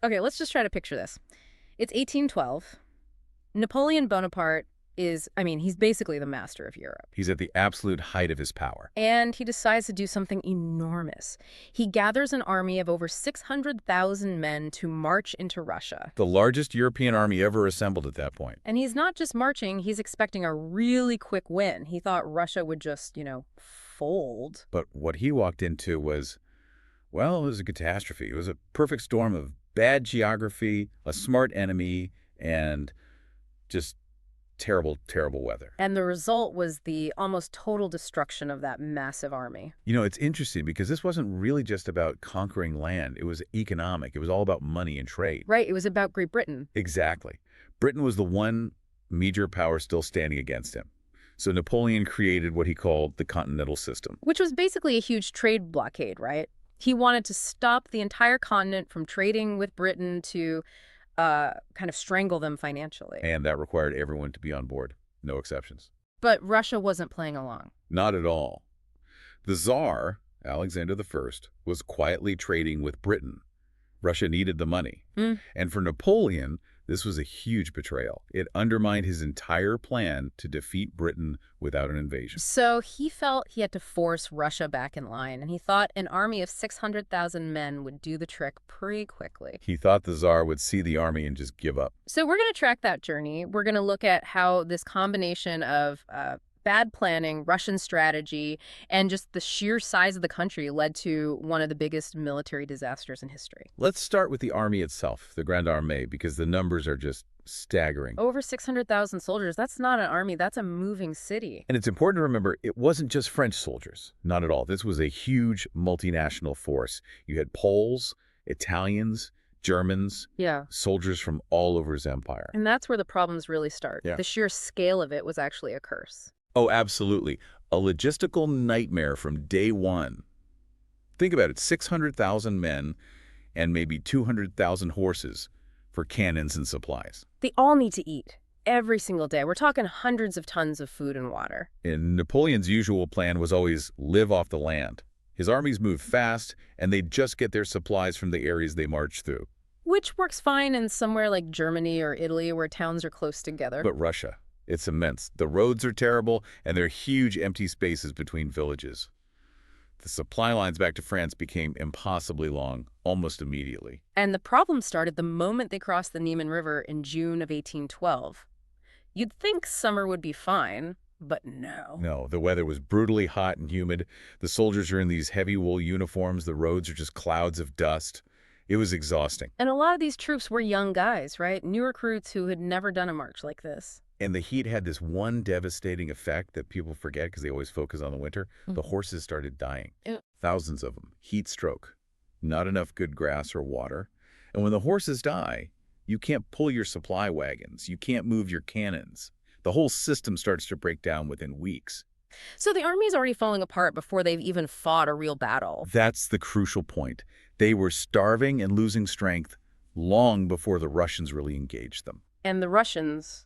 Okay, let's just try to picture this. It's 1812. Napoleon Bonaparte he's basically the master of Europe. He's at the absolute height of his power. And he decides to do something enormous. He gathers an army of over 600,000 men to march into Russia. The largest European army ever assembled at that point. And he's not just marching, he's expecting a really quick win. He thought Russia would just, fold. But what he walked into was, well, it was a catastrophe. It was a perfect storm of bad geography, a smart enemy, and just terrible, terrible weather. And the result was the almost total destruction of that massive army. It's interesting because this wasn't really just about conquering land. It was economic. It was all about money and trade. Right, it was about Great Britain. Exactly. Britain was the one major power still standing against him. So Napoleon created what he called the Continental System. Which was basically a huge trade blockade, right? He wanted to stop the entire continent from trading with Britain to kind of strangle them financially. And that required everyone to be on board. No exceptions. But Russia wasn't playing along. Not at all. The Tsar, Alexander I, was quietly trading with Britain. Russia needed the money. And for Napoleon, this was a huge betrayal. It undermined his entire plan to defeat Britain without an invasion. So he felt he had to force Russia back in line, and he thought an army of 600,000 men would do the trick pretty quickly. He thought the Tsar would see the army and just give up. So we're going to track that journey. We're going to look at how this combination of bad planning, Russian strategy, and just the sheer size of the country led to one of the biggest military disasters in history. Let's start with the army itself, the Grande Armée, because the numbers are just staggering. Over 600,000 soldiers. That's not an army. That's a moving city. And it's important to remember, it wasn't just French soldiers. Not at all. This was a huge multinational force. You had Poles, Italians, Germans, soldiers from all over his empire. And that's where the problems really start. Yeah. The sheer scale of it was actually a curse. Oh, absolutely. A logistical nightmare from day one. Think about it, 600,000 men and maybe 200,000 horses for cannons and supplies. They all need to eat every single day. We're talking hundreds of tons of food and water. And Napoleon's usual plan was always live off the land. His armies moved fast, and they'd just get their supplies from the areas they marched through. Which works fine in somewhere like Germany or Italy where towns are close together. But Russia, it's immense. The roads are terrible, and there are huge empty spaces between villages. The supply lines back to France became impossibly long, almost immediately. And the problem started the moment they crossed the Neman River in June of 1812. You'd think summer would be fine, but no. No, the weather was brutally hot and humid. The soldiers are in these heavy wool uniforms. The roads are just clouds of dust. It was exhausting. And a lot of these troops were young guys, right? New recruits who had never done a march like this. And the heat had this one devastating effect that people forget because they always focus on the winter. The horses started dying. Thousands of them. Heat stroke. Not enough good grass or water. And when the horses die, you can't pull your supply wagons. You can't move your cannons. The whole system starts to break down within weeks. So the army's already falling apart before they've even fought a real battle. That's the crucial point. They were starving and losing strength long before the Russians really engaged them. And the Russians,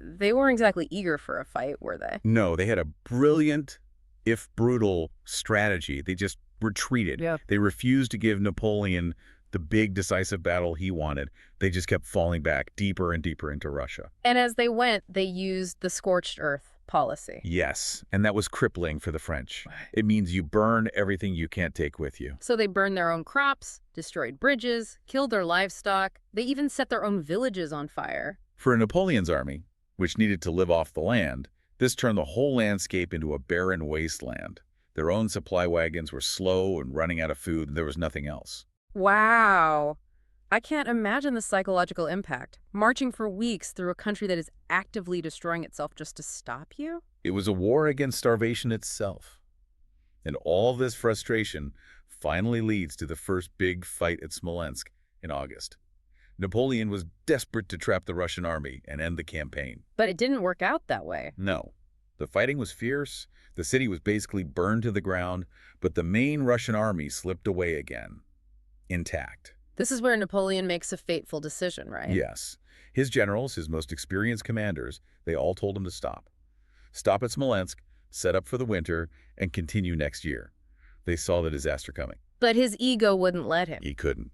they weren't exactly eager for a fight, were they? No, they had a brilliant, if brutal, strategy. They just retreated. They refused to give Napoleon the big decisive battle he wanted. They just kept falling back deeper and deeper into Russia. And as they went, they used the scorched earth policy. Yes, and that was crippling for the French. It means you burn everything you can't take with you. So they burned their own crops, destroyed bridges, killed their livestock. They even set their own villages on fire. For Napoleon's army, which needed to live off the land, this turned the whole landscape into a barren wasteland. Their own supply wagons were slow and running out of food, and there was nothing else. Wow. I can't imagine the psychological impact. Marching for weeks through a country that is actively destroying itself just to stop you? It was a war against starvation itself. And all this frustration finally leads to the first big fight at Smolensk in August. Napoleon was desperate to trap the Russian army and end the campaign. But it didn't work out that way. No. The fighting was fierce. The city was basically burned to the ground, but the main Russian army slipped away again, intact. This is where Napoleon makes a fateful decision, right? Yes. His generals, his most experienced commanders, they all told him to stop. Stop at Smolensk, set up for the winter, and continue next year. They saw the disaster coming. But his ego wouldn't let him. He couldn't.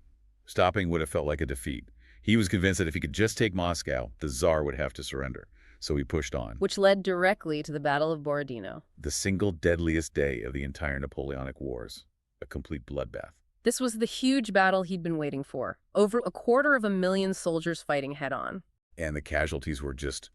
Stopping would have felt like a defeat. He was convinced that if he could just take Moscow, the Tsar would have to surrender. So he pushed on. Which led directly to the Battle of Borodino. The single deadliest day of the entire Napoleonic Wars. A complete bloodbath. This was the huge battle he'd been waiting for. Over 250,000 soldiers fighting head-on. And the casualties were just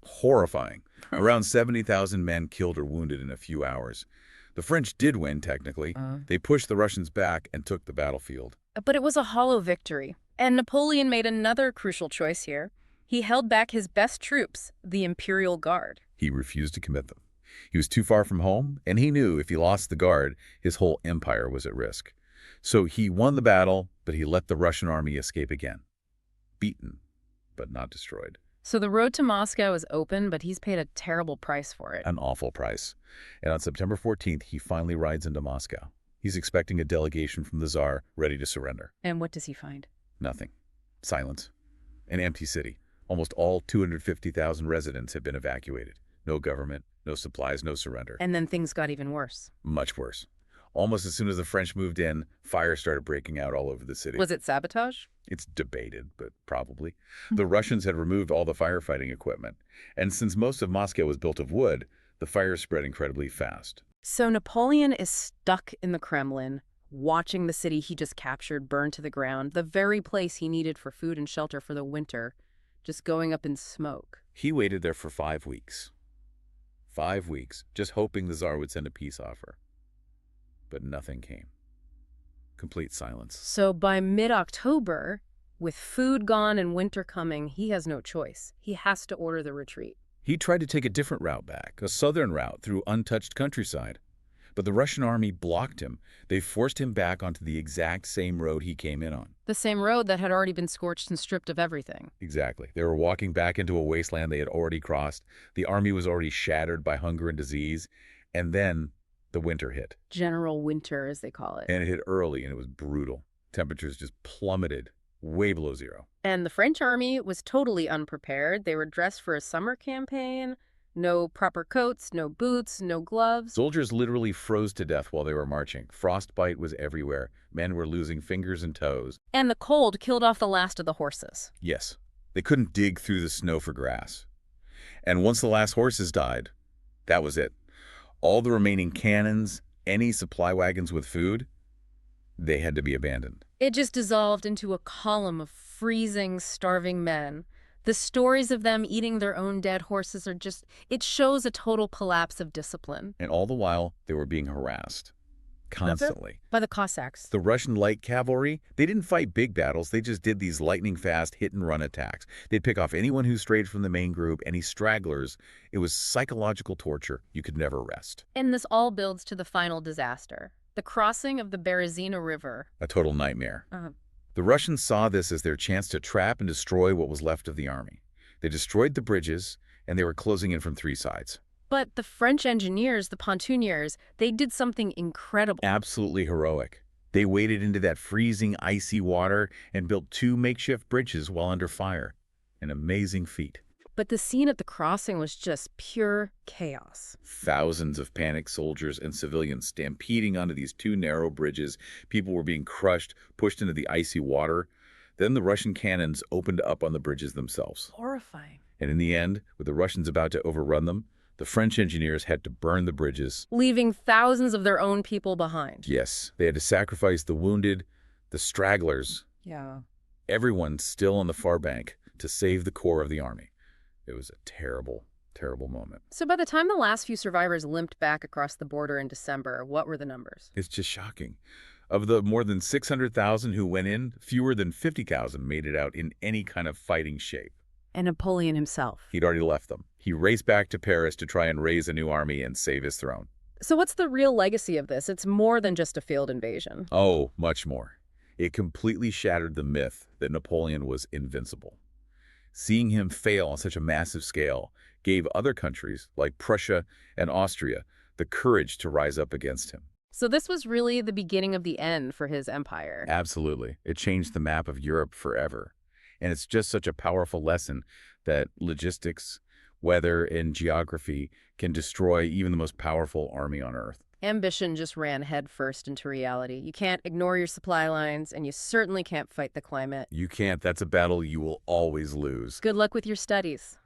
horrifying. Around 70,000 men killed or wounded in a few hours. The French did win, technically. They pushed the Russians back and took the battlefield. But it was a hollow victory. And Napoleon made another crucial choice here. He held back his best troops, the Imperial Guard. He refused to commit them. He was too far from home, and he knew if he lost the Guard, his whole empire was at risk. So he won the battle, but he let the Russian army escape again. Beaten, but not destroyed. So the road to Moscow is open, but he's paid a terrible price for it. An awful price. And on September 14th, he finally rides into Moscow. He's expecting a delegation from the Tsar ready to surrender. And what does he find? Nothing. Silence. An empty city. Almost all 250,000 residents had been evacuated. No government, no supplies, no surrender. And then things got even worse. Much worse. Almost as soon as the French moved in, fire started breaking out all over the city. Was it sabotage? It's debated, but probably. The Russians had removed all the firefighting equipment. And since most of Moscow was built of wood, the fire spread incredibly fast. So Napoleon is stuck in the Kremlin, watching the city he just captured burn to the ground, the very place he needed for food and shelter for the winter, just going up in smoke. He waited there for 5 weeks. 5 weeks, just hoping the Tsar would send a peace offer. But nothing came. Complete silence. So by mid-October, with food gone and winter coming, he has no choice. He has to order the retreat. He tried to take a different route back, a southern route through untouched countryside. But the Russian army blocked him. They forced him back onto the exact same road he came in on. The same road that had already been scorched and stripped of everything. Exactly. They were walking back into a wasteland they had already crossed. The army was already shattered by hunger and disease. And then the winter hit. General winter, as they call it. And it hit early, and it was brutal. Temperatures just plummeted, way below zero. And the French army was totally unprepared. They were dressed for a summer campaign. No proper coats, no boots, no gloves. Soldiers literally froze to death while they were marching. Frostbite was everywhere. Men were losing fingers and toes. And the cold killed off the last of the horses. Yes, they couldn't dig through the snow for grass. And once the last horses died, that was it. All the remaining cannons, any supply wagons with food, they had to be abandoned. It just dissolved into a column of freezing, starving men. The stories of them eating their own dead horses it shows a total collapse of discipline. And all the while, they were being harassed. Constantly. By the Cossacks. The Russian light cavalry, they didn't fight big battles. They just did these lightning-fast hit-and-run attacks. They'd pick off anyone who strayed from the main group, any stragglers. It was psychological torture. You could never rest. And this all builds to the final disaster. The crossing of the Berezina River. A total nightmare. The Russians saw this as their chance to trap and destroy what was left of the army. They destroyed the bridges, and they were closing in from 3 sides. But the French engineers, the pontooniers, they did something incredible. Absolutely heroic. They waded into that freezing, icy water and built 2 makeshift bridges while under fire. An amazing feat. But the scene at the crossing was just pure chaos. Thousands of panicked soldiers and civilians stampeding onto these 2 narrow bridges. People were being crushed, pushed into the icy water. Then the Russian cannons opened up on the bridges themselves. Horrifying. And in the end, with the Russians about to overrun them, the French engineers had to burn the bridges. Leaving thousands of their own people behind. Yes, they had to sacrifice the wounded, the stragglers. Yeah. Everyone still on the far bank to save the core of the army. It was a terrible, terrible moment. So by the time the last few survivors limped back across the border in December, what were the numbers? It's just shocking. Of the more than 600,000 who went in, fewer than 50,000 made it out in any kind of fighting shape. And Napoleon himself. He'd already left them. He raced back to Paris to try and raise a new army and save his throne. So what's the real legacy of this? It's more than just a failed invasion. Oh, much more. It completely shattered the myth that Napoleon was invincible. Seeing him fail on such a massive scale gave other countries, like Prussia and Austria, the courage to rise up against him. So this was really the beginning of the end for his empire. Absolutely. It changed the map of Europe forever. And it's just such a powerful lesson that logistics, weather, and geography can destroy even the most powerful army on Earth. Ambition just ran headfirst into reality. You can't ignore your supply lines, and you certainly can't fight the climate. You can't. That's a battle you will always lose. Good luck with your studies.